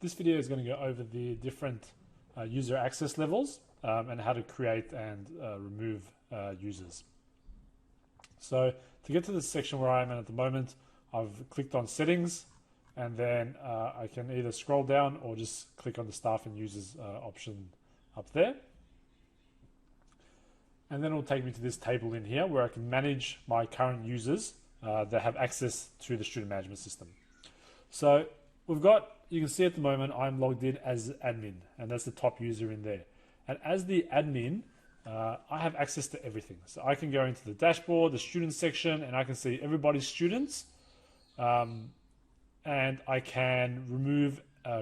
This video is going to go over the different user access levels and how to create and remove users. So to get to this section where I am at the moment, I've clicked on settings, and then I can either scroll down or just click on the staff and users option up there. And then it will take me to this table in here where I can manage my current users that have access to the student management system. So we've got, you can see at the moment I'm logged in as admin, and that's the top user in there. And as the admin, I have access to everything. So I can go into the dashboard, the students section, and I can see everybody's students. And I can remove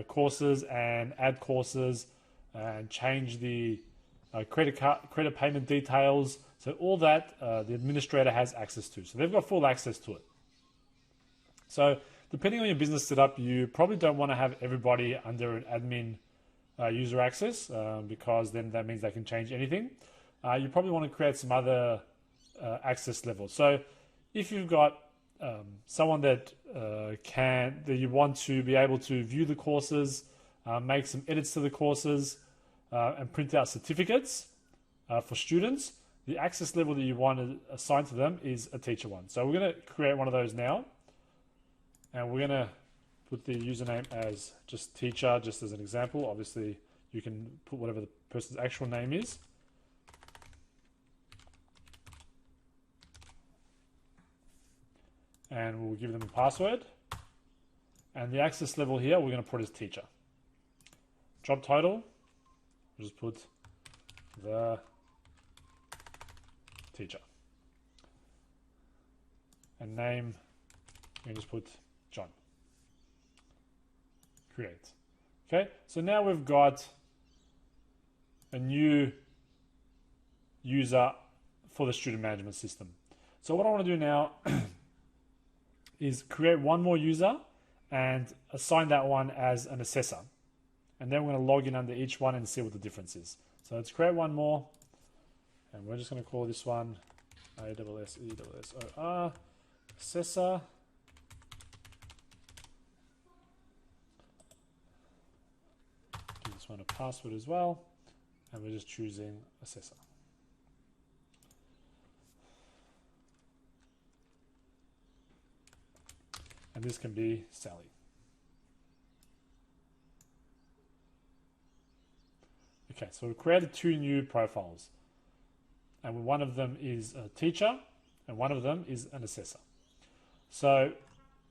courses and add courses and change the credit payment details. So all that the administrator has access to. So they've got full access to it. So depending on your business setup, you probably don't want to have everybody under an admin user access because then that means they can change anything. You probably want to create some other access levels. So if you've got someone that you want to be able to view the courses, make some edits to the courses, and print out certificates for students, the access level that you want to assign to them is a teacher one. So we're going to create one of those now, and we're going to put the username as just teacher, just as an example. Obviously, you can put whatever the person's actual name is. And we'll give them a password. And the access level here, we're going to put as teacher. Job title, we'll just put the teacher. And name, we can just put John. Create. Okay, so now we've got a new user for the student management system. So what I want to do now is create one more user and assign that one as an assessor. And then we're going to log in under each one and see what the difference is. So let's create one more, and we're just going to call this one ASSESSOR, assessor. Give this one a password as well, and we're just choosing assessor. And this can be Sally. Okay, so we've created two new profiles. And one of them is a teacher, and one of them is an assessor. So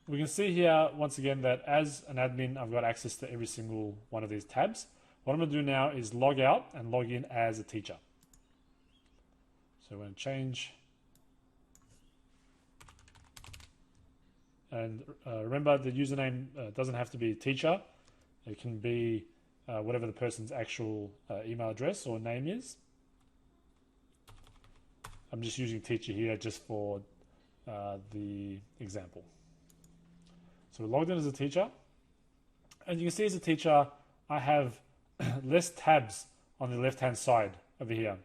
we can see here, once again, that as an admin, I've got access to every single one of these tabs. What I'm going to do now is log out and log in as a teacher. So we're going to change. And remember, the username doesn't have to be teacher. It can be whatever the person's actual email address or name is. I'm just using teacher here just for the example. So we're logged in as a teacher. And you can see as a teacher, I have less tabs on the left-hand side over here.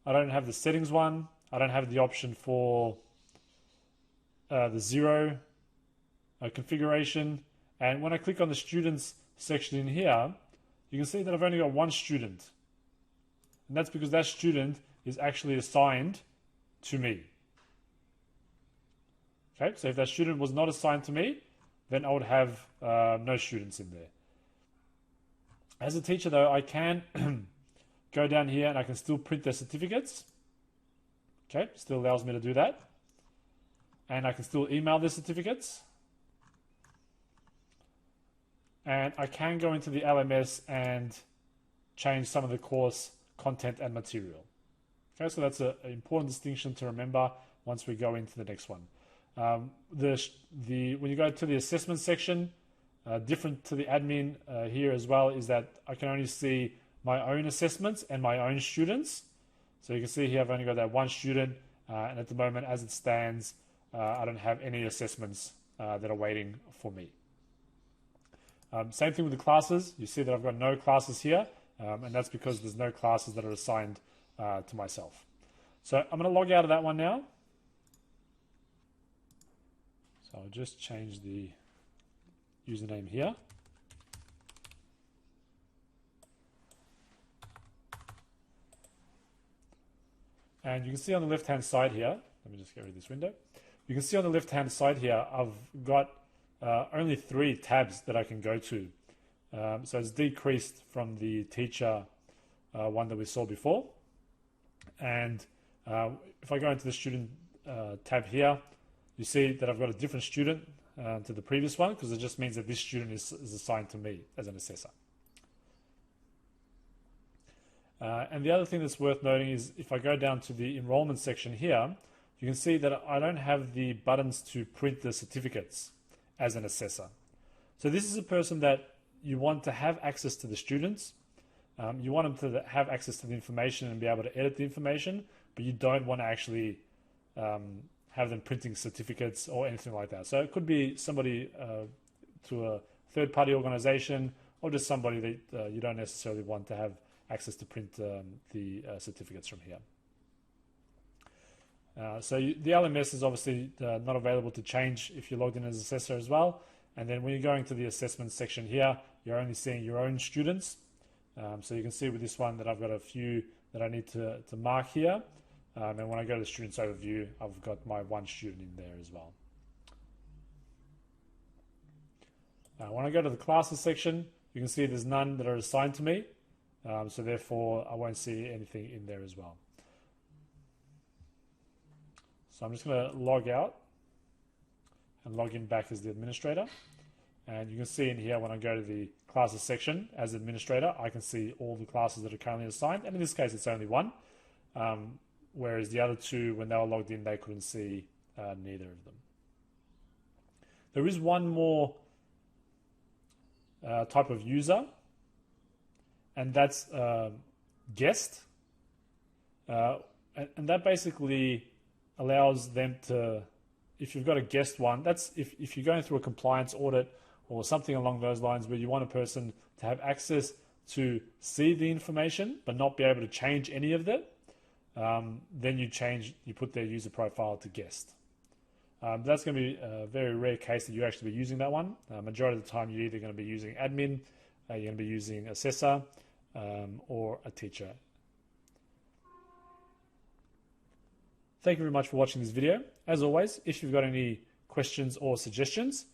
I don't have the settings one. I don't have the option for the zero configuration. And when I click on the students section in here, you can see that I've only got one student. And that's because that student is actually assigned to me. Okay, so if that student was not assigned to me, then I would have no students in there. As a teacher though, I can go down here and I can still print their certificates. Okay, still allows me to do that. And I can still email the certificates. And I can go into the LMS and change some of the course content and material. Okay, so that's an important distinction to remember once we go into the next one. When you go to the assessment section, different to the admin here as well, is that I can only see my own assessments and my own students. So you can see here I've only got that one student, and at the moment as it stands, I don't have any assessments that are waiting for me. Same thing with the classes. You see that I've got no classes here, and that's because there's no classes that are assigned to myself. So I'm going to log out of that one now. So I'll just change the username here. And you can see on the left-hand side here, let me just get rid of this window. You can see on the left-hand side here, I've got only 3 tabs that I can go to. So it's decreased from the teacher one that we saw before. And if I go into the student tab here, you see that I've got a different student to the previous one, because it just means that this student is assigned to me as an assessor. And the other thing that's worth noting is if I go down to the enrollment section here, you can see that I don't have the buttons to print the certificates as an assessor. So this is a person that you want to have access to the students. You want them to have access to the information and be able to edit the information, but you don't want to actually have them printing certificates or anything like that. So it could be somebody to a third-party organization, or just somebody that you don't necessarily want to have access to print the certificates from here. So the LMS is obviously not available to change if you're logged in as assessor as well. And then when you're going to the assessment section here, you're only seeing your own students. So you can see with this one that I've got a few that I need to mark here. And when I go to the students overview, I've got my 1 student in there as well. When I go to the classes section, you can see there's none that are assigned to me. So therefore, I won't see anything in there as well. So I'm just going to log out and log in back as the administrator. And you can see in here when I go to the classes section as administrator, I can see all the classes that are currently assigned. And in this case, it's only 1. Whereas the other 2, when they were logged in, they couldn't see neither of them. There is one more type of user, and that's guest. And that basically allows them to, if you've got a guest one, that's if you're going through a compliance audit or something along those lines where you want a person to have access to see the information but not be able to change any of it, then you put their user profile to guest. That's going to be a very rare case that you actually be using that one. Majority of the time, you're either going to be using admin, you're going to be using assessor, or a teacher. Thank you very much for watching this video. As always, if you've got any questions or suggestions,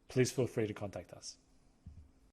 please feel free to contact us.